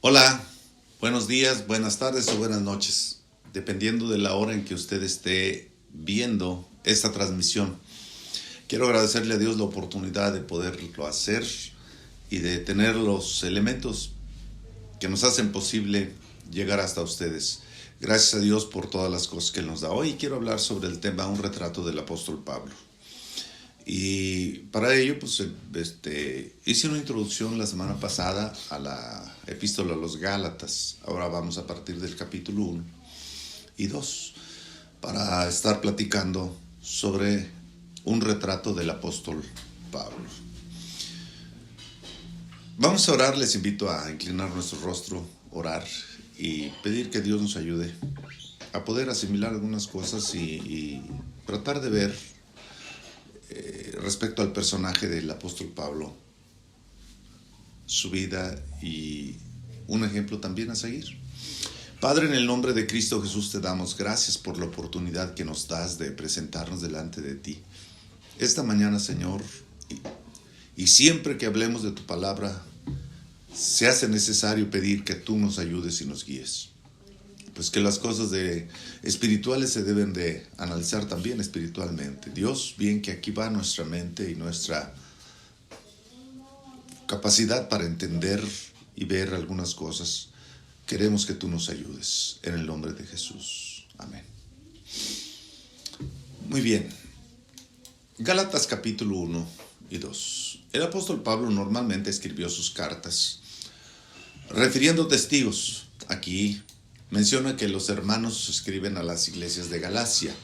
Hola, buenos días, buenas tardes o buenas noches, dependiendo de la hora en que usted esté viendo esta transmisión. Quiero agradecerle a Dios la oportunidad de poderlo hacer y de tener los elementos que nos hacen posible llegar hasta ustedes. Gracias a Dios por todas las cosas que Él nos da. Hoy quiero hablar sobre el tema Un retrato del apóstol Pablo. Y para ello, hice una introducción la semana pasada a la epístola a los Gálatas. Ahora vamos a partir del capítulo 1 y 2 para estar platicando sobre un retrato del apóstol Pablo. Vamos a orar, les invito a inclinar nuestro rostro, orar y pedir que Dios nos ayude a poder asimilar algunas cosas y tratar de ver respecto al personaje del apóstol Pablo, su vida y un ejemplo también a seguir. Padre, en el nombre de Cristo Jesús te damos gracias por la oportunidad que nos das de presentarnos delante de ti. Esta mañana, Señor, y siempre que hablemos de tu palabra, se hace necesario pedir que tú nos ayudes y nos guíes. Pues que las cosas espirituales se deben de analizar también espiritualmente. Dios, bien que aquí va nuestra mente y nuestra capacidad para entender y ver algunas cosas. Queremos que tú nos ayudes en el nombre de Jesús. Amén. Muy bien. Gálatas capítulo 1 y 2. El apóstol Pablo normalmente escribió sus cartas refiriendo testigos. Aquí menciona que los hermanos escriben a las iglesias de Galacia.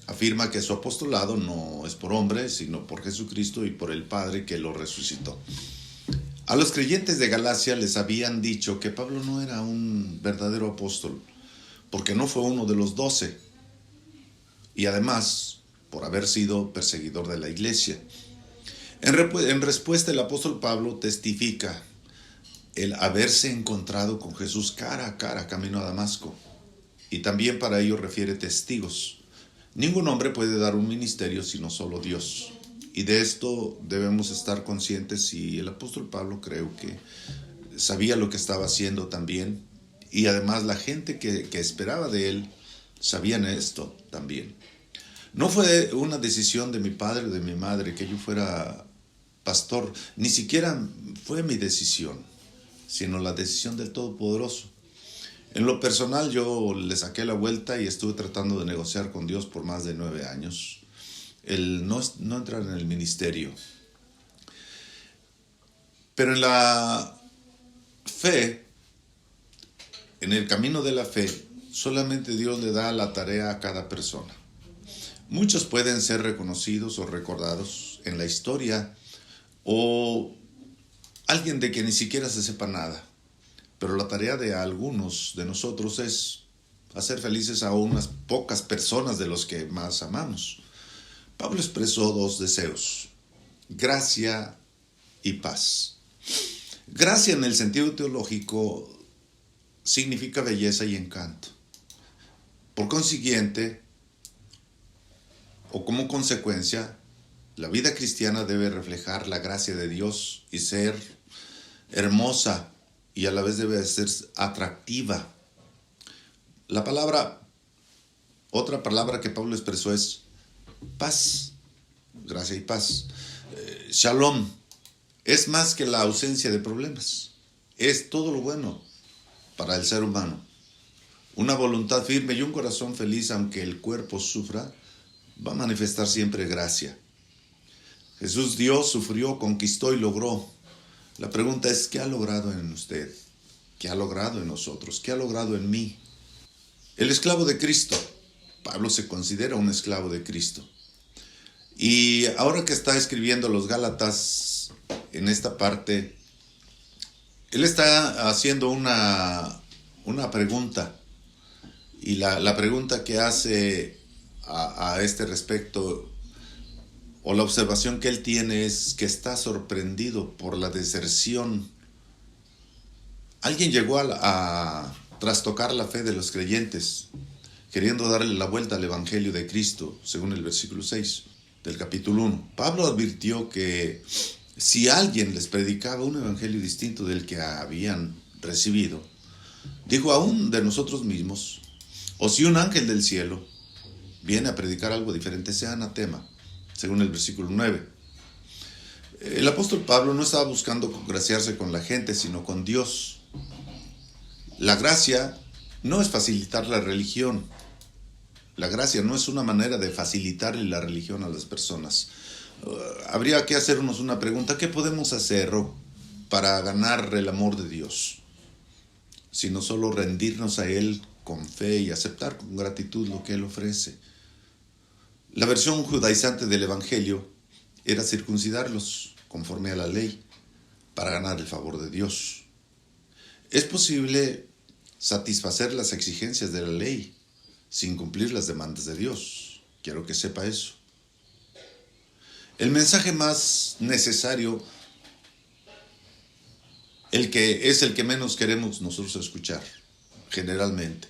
Afirma que su apostolado no es por hombre, sino por Jesucristo y por el Padre que lo resucitó. A los creyentes de Galacia les habían dicho que Pablo no era un verdadero apóstol, porque no fue uno de los 12, y además por haber sido perseguidor de la iglesia. En respuesta, el apóstol Pablo testifica el haberse encontrado con Jesús cara a cara camino a Damasco, y también para ello refiere testigos. Ningún hombre puede dar un ministerio sino solo Dios, y de esto debemos estar conscientes, y el apóstol Pablo creo que sabía lo que estaba haciendo también, y además la gente que esperaba de él sabían esto también. No fue una decisión de mi padre o de mi madre que yo fuera pastor, ni siquiera fue mi decisión, sino la decisión del Todopoderoso. En lo personal, yo le saqué la vuelta y estuve tratando de negociar con Dios por más de 9 años el no entrar en el ministerio. Pero en la fe, en el camino de la fe, solamente Dios le da la tarea a cada persona. Muchos pueden ser reconocidos o recordados en la historia, o alguien de que ni siquiera se sepa nada. Pero la tarea de algunos de nosotros es hacer felices a unas pocas personas de los que más amamos. Pablo expresó 2 deseos: gracia y paz. Gracia en el sentido teológico significa belleza y encanto. Por consiguiente, o como consecuencia, la vida cristiana debe reflejar la gracia de Dios y ser hermosa, y a la vez debe ser atractiva. Otra palabra que Pablo expresó es paz, gracia y paz. Shalom es más que la ausencia de problemas, es todo lo bueno para el ser humano. Una voluntad firme y un corazón feliz, aunque el cuerpo sufra, va a manifestar siempre gracia. Jesús dio, sufrió, conquistó y logró. La pregunta es, ¿qué ha logrado en usted? ¿Qué ha logrado en nosotros? ¿Qué ha logrado en mí? El esclavo de Cristo. Pablo se considera un esclavo de Cristo. Y ahora que está escribiendo los Gálatas en esta parte, él está haciendo una pregunta. Y la pregunta que hace a este respecto, o la observación que él tiene, es que está sorprendido por la deserción. Alguien llegó a trastocar la fe de los creyentes, queriendo darle la vuelta al Evangelio de Cristo, según el versículo 6 del capítulo 1. Pablo advirtió que si alguien les predicaba un evangelio distinto del que habían recibido, dijo aún de nosotros mismos, o si un ángel del cielo viene a predicar algo diferente, sea anatema, según el versículo 9. El apóstol Pablo no estaba buscando congraciarse con la gente, sino con Dios. La gracia no es facilitar la religión. La gracia no es una manera de facilitarle la religión a las personas. Habría que hacernos una pregunta: ¿qué podemos hacer para ganar el amor de Dios? Sino solo rendirnos a Él con fe y aceptar con gratitud lo que Él ofrece. La versión judaizante del Evangelio era circuncidarlos conforme a la ley para ganar el favor de Dios. Es posible satisfacer las exigencias de la ley sin cumplir las demandas de Dios. Quiero que sepa eso. El mensaje más necesario, el que menos queremos nosotros escuchar, generalmente.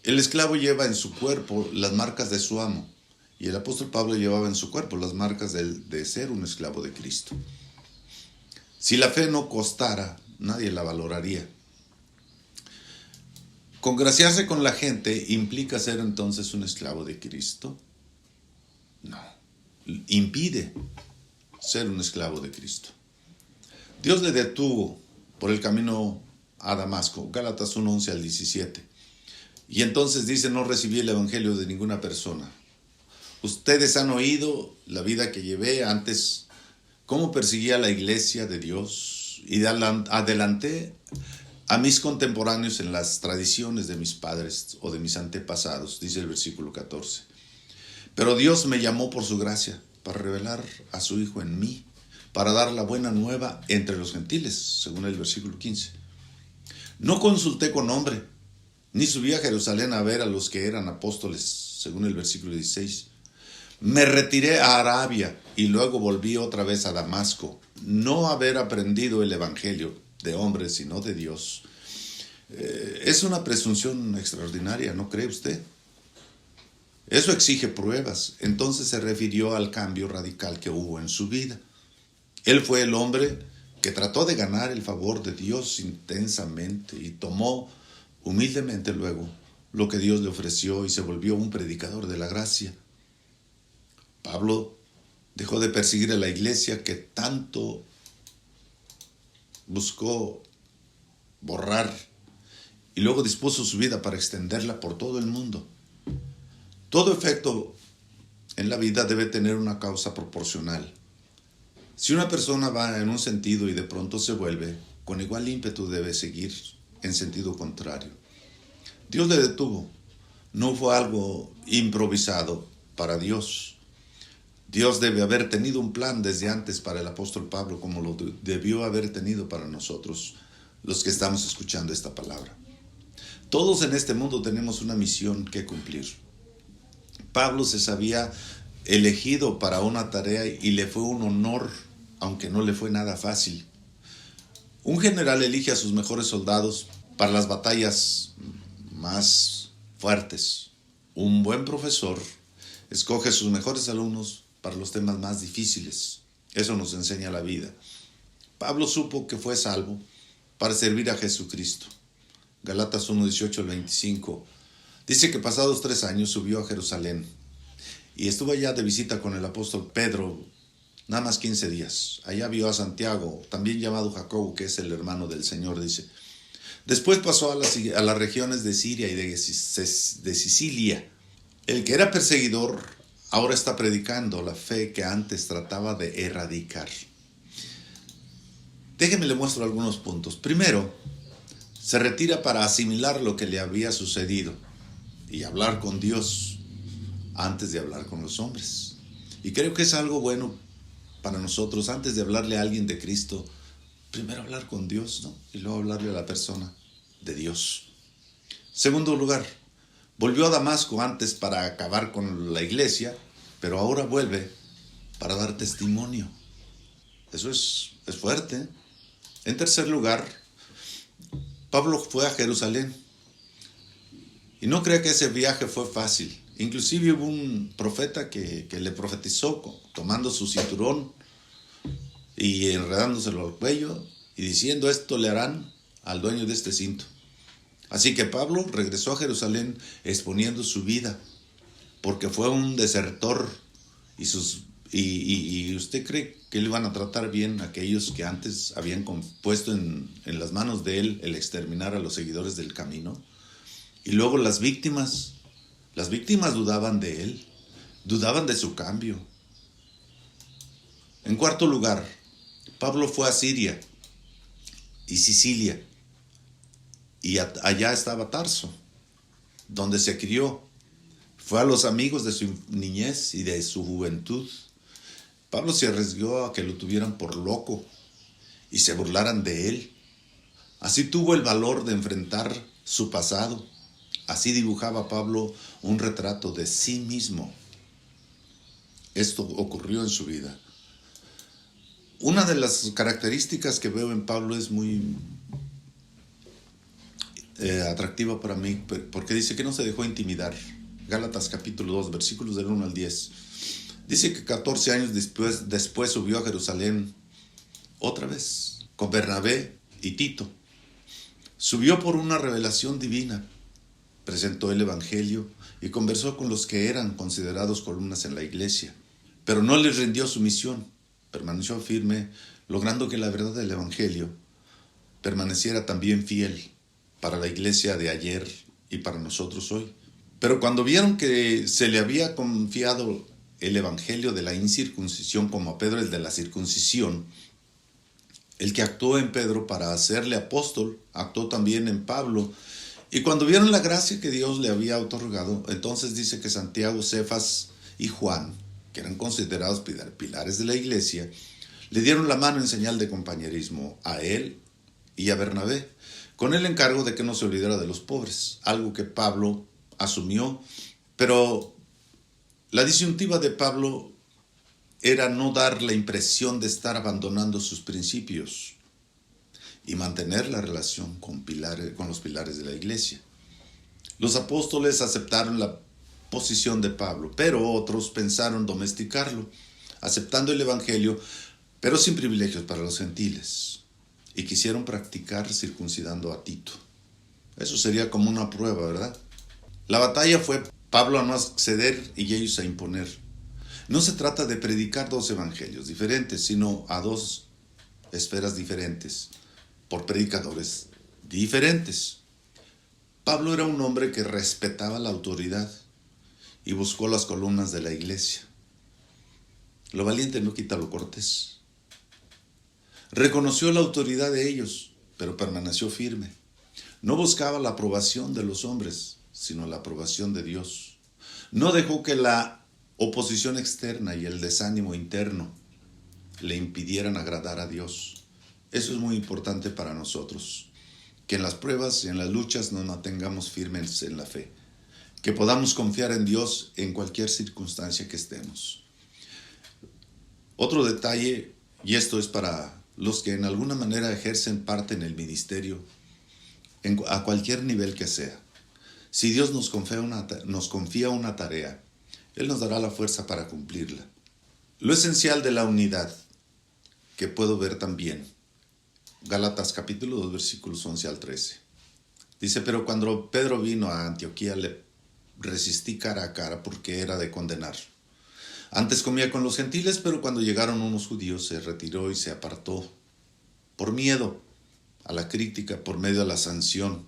El esclavo lleva en su cuerpo las marcas de su amo, y el apóstol Pablo llevaba en su cuerpo las marcas de ser un esclavo de Cristo. Si la fe no costara, nadie la valoraría. ¿Congraciarse con la gente implica ser entonces un esclavo de Cristo? No. Impide ser un esclavo de Cristo. Dios le detuvo por el camino a Damasco, Gálatas 1:11 al 17. Y entonces dice: no recibí el evangelio de ninguna persona. Ustedes han oído la vida que llevé antes, cómo perseguía a la iglesia de Dios, y adelanté a mis contemporáneos en las tradiciones de mis padres o de mis antepasados, dice el versículo 14. Pero Dios me llamó por su gracia para revelar a su Hijo en mí, para dar la buena nueva entre los gentiles, según el versículo 15. No consulté con hombre, ni subí a Jerusalén a ver a los que eran apóstoles, según el versículo 16. Me retiré a Arabia y luego volví otra vez a Damasco, no haber aprendido el evangelio de hombres, sino de Dios. Es una presunción extraordinaria, ¿no cree usted? Eso exige pruebas. Entonces se refirió al cambio radical que hubo en su vida. Él fue el hombre que trató de ganar el favor de Dios intensamente y tomó humildemente luego lo que Dios le ofreció y se volvió un predicador de la gracia. Pablo dejó de perseguir a la iglesia que tanto buscó borrar y luego dispuso su vida para extenderla por todo el mundo. Todo efecto en la vida debe tener una causa proporcional. Si una persona va en un sentido y de pronto se vuelve, con igual ímpetu debe seguir en sentido contrario. Dios le detuvo. No fue algo improvisado para Dios. Dios debe haber tenido un plan desde antes para el apóstol Pablo, como lo debió haber tenido para nosotros, los que estamos escuchando esta palabra. Todos en este mundo tenemos una misión que cumplir. Pablo se sabía elegido para una tarea y le fue un honor, aunque no le fue nada fácil. Un general elige a sus mejores soldados para las batallas más fuertes. Un buen profesor escoge a sus mejores alumnos para los temas más difíciles. Eso nos enseña la vida. Pablo supo que fue salvo para servir a Jesucristo. Gálatas 1:18 al 25. Dice que pasados 3 años subió a Jerusalén y estuvo allá de visita con el apóstol Pedro, nada más 15 días. Allá vio a Santiago, también llamado Jacobo, que es el hermano del Señor, dice. Después pasó a las regiones de Siria y de Sicilia. El que era perseguidor ahora está predicando la fe que antes trataba de erradicar. Déjeme le muestro algunos puntos. Primero, se retira para asimilar lo que le había sucedido y hablar con Dios antes de hablar con los hombres. Y creo que es algo bueno para nosotros, antes de hablarle a alguien de Cristo, primero hablar con Dios, ¿no? Y luego hablarle a la persona de Dios. Segundo lugar, volvió a Damasco antes para acabar con la iglesia, pero ahora vuelve para dar testimonio. Eso es fuerte, ¿eh? En tercer lugar, Pablo fue a Jerusalén. Y no crea que ese viaje fue fácil. Inclusive hubo un profeta que le profetizó tomando su cinturón y enredándoselo al cuello y diciendo: esto le harán al dueño de este cinto. Así que Pablo regresó a Jerusalén exponiendo su vida, porque fue un desertor. ¿Y usted cree que le iban a tratar bien aquellos que antes habían puesto en las manos de él el exterminar a los seguidores del camino? Y luego las víctimas dudaban de él, dudaban de su cambio. En cuarto lugar, Pablo fue a Siria y Sicilia, y allá estaba Tarso, donde se crió. Fue a los amigos de su niñez y de su juventud. Pablo se arriesgó a que lo tuvieran por loco y se burlaran de él. Así tuvo el valor de enfrentar su pasado. Así dibujaba Pablo un retrato de sí mismo. Esto ocurrió en su vida. Una de las características que veo en Pablo es muy atractiva para mí, porque dice que no se dejó intimidar. Gálatas capítulo 2, versículos del 1 al 10. Dice que 14 años después subió a Jerusalén otra vez con Bernabé y Tito. Subió por una revelación divina, presentó el evangelio y conversó con los que eran considerados columnas en la iglesia, pero no les rindió su misión. Permaneció firme, logrando que la verdad del evangelio permaneciera también fiel para la iglesia de ayer y para nosotros hoy. Pero cuando vieron que se le había confiado el evangelio de la incircuncisión como a Pedro el de la circuncisión, el que actuó en Pedro para hacerle apóstol, actuó también en Pablo. Y cuando vieron la gracia que Dios le había otorgado, entonces dice que Santiago, Cefas y Juan, que eran considerados pilares de la iglesia, le dieron la mano en señal de compañerismo a él y a Bernabé, con el encargo de que no se olvidara de los pobres, algo que Pablo asumió, pero la disyuntiva de Pablo era no dar la impresión de estar abandonando sus principios y mantener la relación con los pilares de la iglesia. Los apóstoles aceptaron la posición de Pablo, pero otros pensaron domesticarlo, aceptando el evangelio, pero sin privilegios para los gentiles, y quisieron practicar circuncidando a Tito. Eso sería como una prueba, ¿verdad? La batalla fue Pablo a no ceder y ellos a imponer. No se trata de predicar dos evangelios diferentes, sino a dos esferas diferentes, por predicadores diferentes. Pablo era un hombre que respetaba la autoridad y buscó las columnas de la iglesia. Lo valiente no quita lo cortés. Reconoció la autoridad de ellos, pero permaneció firme. No buscaba la aprobación de los hombres, sino la aprobación de Dios. No dejó que la oposición externa y el desánimo interno le impidieran agradar a Dios. Eso es muy importante para nosotros, que en las pruebas y en las luchas nos mantengamos firmes en la fe, que podamos confiar en Dios en cualquier circunstancia que estemos. Otro detalle, y esto es para los que en alguna manera ejercen parte en el ministerio, a cualquier nivel que sea. Si Dios nos confía una tarea, Él nos dará la fuerza para cumplirla. Lo esencial de la unidad, que puedo ver también, Gálatas capítulo 2, versículos 11 al 13. Dice, pero cuando Pedro vino a Antioquía, le resistí cara a cara porque era de condenar. Antes comía con los gentiles, pero cuando llegaron unos judíos se retiró y se apartó, por miedo a la crítica, por medio de la sanción.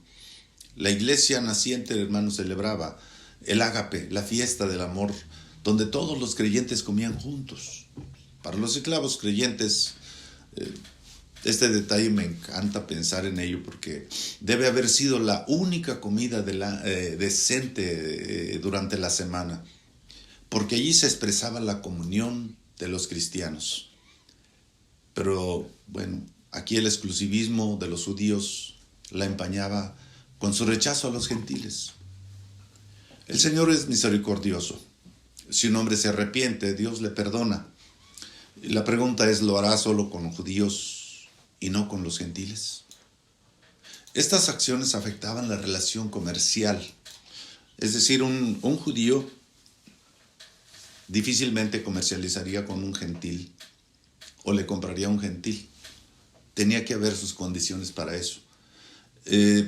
La iglesia naciente, hermanos, celebraba el ágape, la fiesta del amor, donde todos los creyentes comían juntos. Para los esclavos creyentes, este detalle me encanta pensar en ello, porque debe haber sido la única comida decente durante la semana, porque allí se expresaba la comunión de los cristianos. Pero bueno, aquí el exclusivismo de los judíos la empañaba con su rechazo a los gentiles. El Señor es misericordioso. Si un hombre se arrepiente, Dios le perdona. La pregunta es, ¿lo hará solo con los judíos y no con los gentiles? Estas acciones afectaban la relación comercial. Es decir, un judío difícilmente comercializaría con un gentil o le compraría a un gentil. Tenía que haber sus condiciones para eso.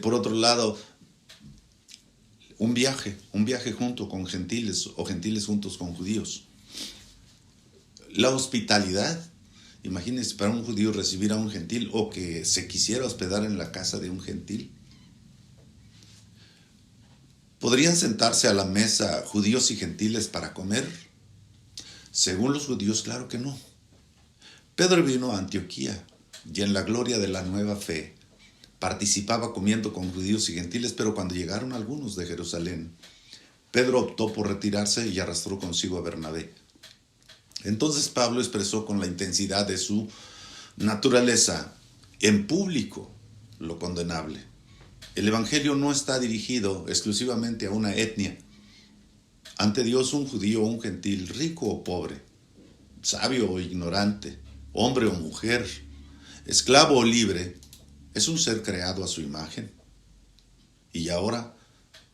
Por otro lado, un viaje junto con gentiles o gentiles juntos con judíos. La hospitalidad, imagínense para un judío recibir a un gentil o que se quisiera hospedar en la casa de un gentil. ¿Podrían sentarse a la mesa judíos y gentiles para comer? Según los judíos, claro que no. Pedro vino a Antioquía y en la gloria de la nueva fe participaba comiendo con judíos y gentiles, pero cuando llegaron algunos de Jerusalén, Pedro optó por retirarse y arrastró consigo a Bernabé. Entonces Pablo expresó con la intensidad de su naturaleza en público lo condenable. El evangelio no está dirigido exclusivamente a una etnia. Ante Dios, un judío o un gentil, rico o pobre, sabio o ignorante, hombre o mujer, esclavo o libre, es un ser creado a su imagen. Y ahora,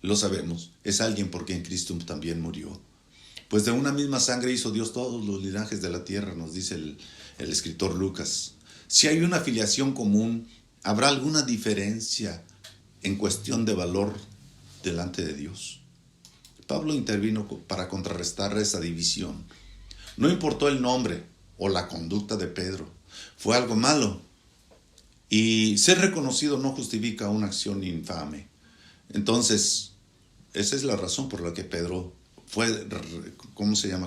lo sabemos, es alguien por quien Cristo también murió. Pues de una misma sangre hizo Dios todos los linajes de la tierra, nos dice el escritor Lucas. Si hay una filiación común, ¿habrá alguna diferencia en cuestión de valor delante de Dios? Pablo intervino para contrarrestar esa división. No importó el nombre o la conducta de Pedro, fue algo malo. Y ser reconocido no justifica una acción infame. Entonces, esa es la razón por la que Pedro fue,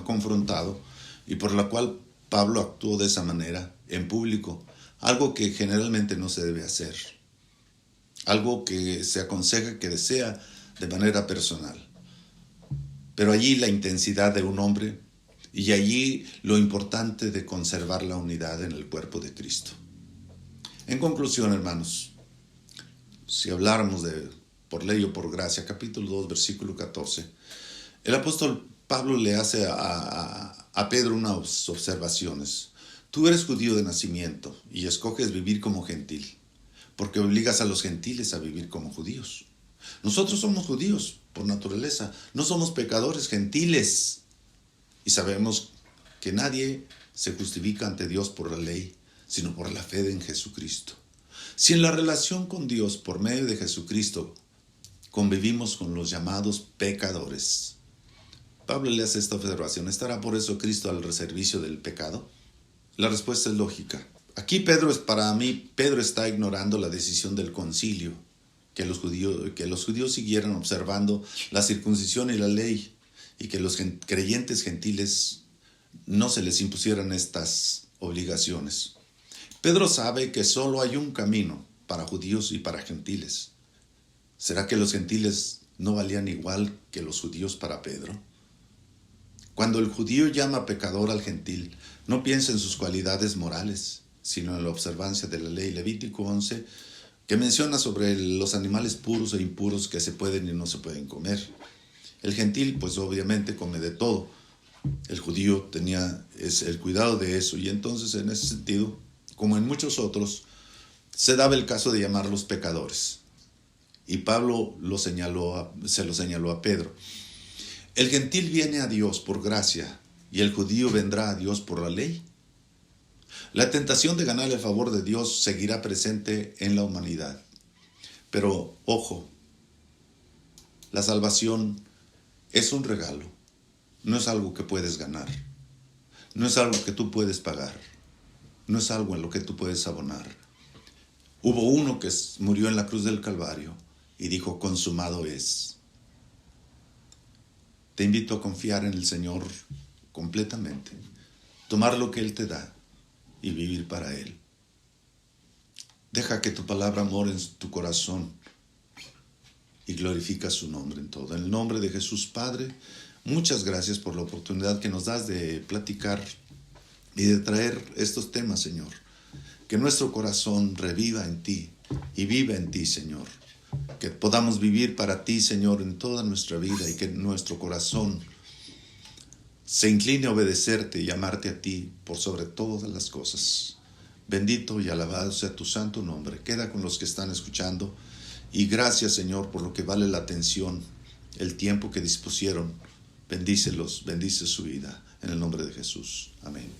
confrontado y por la cual Pablo actuó de esa manera en público, algo que generalmente no se debe hacer, algo que se aconseja que sea de manera personal. Pero allí la intensidad de un hombre y allí lo importante de conservar la unidad en el cuerpo de Cristo. En conclusión, hermanos, si habláramos de por ley o por gracia, capítulo 2, versículo 14, el apóstol Pablo le hace a Pedro unas observaciones. Tú eres judío de nacimiento y escoges vivir como gentil, porque obligas a los gentiles a vivir como judíos. Nosotros somos judíos por naturaleza, no somos pecadores gentiles. Y sabemos que nadie se justifica ante Dios por la ley, sino por la fe en Jesucristo. Si en la relación con Dios por medio de Jesucristo convivimos con los llamados pecadores, Pablo le hace esta observación: ¿estará por eso Cristo al servicio del pecado? La respuesta es lógica. Aquí Pedro está ignorando la decisión del concilio, que los judíos siguieran observando la circuncisión y la ley, y que los creyentes gentiles no se les impusieran estas obligaciones. Pedro sabe que solo hay un camino para judíos y para gentiles. ¿Será que los gentiles no valían igual que los judíos para Pedro? Cuando el judío llama pecador al gentil, no piensa en sus cualidades morales, sino en la observancia de la ley. Levítico 11, que menciona sobre los animales puros e impuros que se pueden y no se pueden comer. El gentil, pues obviamente come de todo. El judío tenía el cuidado de eso, y entonces en ese sentido, como en muchos otros, se daba el caso de llamarlos pecadores. Y Pablo se lo señaló a Pedro. El gentil viene a Dios por gracia y el judío vendrá a Dios por la ley. La tentación de ganar el favor de Dios seguirá presente en la humanidad. Pero, ojo, la salvación es un regalo, no es algo que puedes ganar, no es algo que tú puedes pagar, no es algo en lo que tú puedes abonar. Hubo uno que murió en la cruz del Calvario y dijo: consumado es. Te invito a confiar en el Señor completamente, tomar lo que Él te da y vivir para Él. Deja que tu palabra more en tu corazón y glorifica su nombre en todo. En el nombre de Jesús, Padre, muchas gracias por la oportunidad que nos das de platicar y de traer estos temas, Señor. Que nuestro corazón reviva en ti y viva en ti, Señor. Que podamos vivir para ti, Señor, en toda nuestra vida, y que nuestro corazón se incline a obedecerte y amarte a ti por sobre todas las cosas. Bendito y alabado sea tu santo nombre. Queda con los que están escuchando, y gracias, Señor, por lo que vale la atención, el tiempo que dispusieron. Bendícelos, bendice su vida, en el nombre de Jesús. Amén.